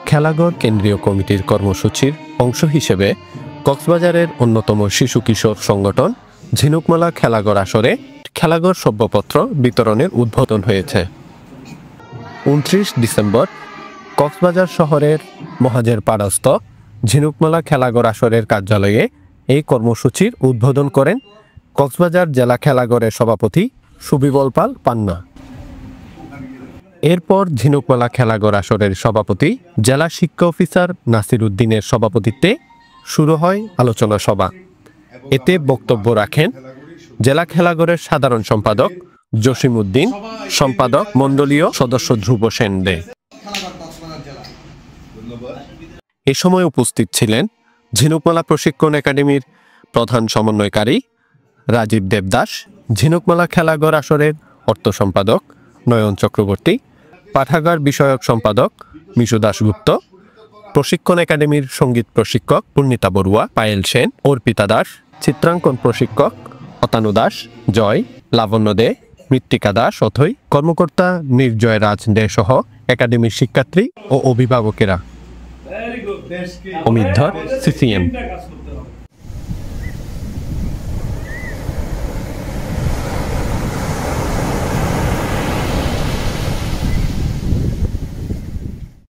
খেলাঘর কেন্দ্রীয় কমিটির কর্মসূচির অংশ হিসেবে কক্সবাজারের অন্যতম শিশু কিশোর সংগঠন ঝিনুকমালা খেলাঘর আসরে খেলাঘর সভ্যপত্র বিতরণের উদ্বোধন হয়েছে। 29 ডিসেম্বর কক্সবাজার শহরের মহাজের পাড়স্থ ঝিনুকমালা খেলাঘর আসরের কার্যালয়ে এই কর্মসূচির উদ্বোধন করেন কক্সবাজার জেলা খেলাঘরের সভাপতি সুবিবল পাল পান্না। এরপর ঝিনুকমালা খেলাঘর আসরের সভাপতি জেলা শিক্ষা অফিসার নাসির উদ্দিনের সভাপতিত্বে শুরু হয় আলোচনা সভা। এতে বক্তব্য রাখেন জেলা খেলাঘরের সাধারণ সম্পাদক জসিম উদ্দিন, সম্পাদক মণ্ডলীয় সদস্য ধ্রুব সেন দে। এ সময় উপস্থিত ছিলেন ঝিনুকমালা প্রশিক্ষণ একাডেমির প্রধান সমন্বয়কারী রাজীব দেবদাস, ঝিনুকমালা খেলাঘর আসরের অর্থ সম্পাদক নয়ন চক্রবর্তী, পাঠাগার বিষয়ক সম্পাদক মিশু দাশগুপ্ত, প্রশিক্ষণ একাডেমির সঙ্গীত প্রশিক্ষক পূর্ণিতা বড়ুয়া, পায়েল সেন, অর্পিতা দাস, চিত্রাঙ্কন প্রশিক্ষক অতানু দাস, জয়, লাবণ্য দে, মৃত্তিকা দাস, অথৈ, কর্মকর্তা নির্জয় রাজ দে সহ একাডেমির শিক্ষার্থী ও অভিভাবকেরা। অমিত ধর, CCM।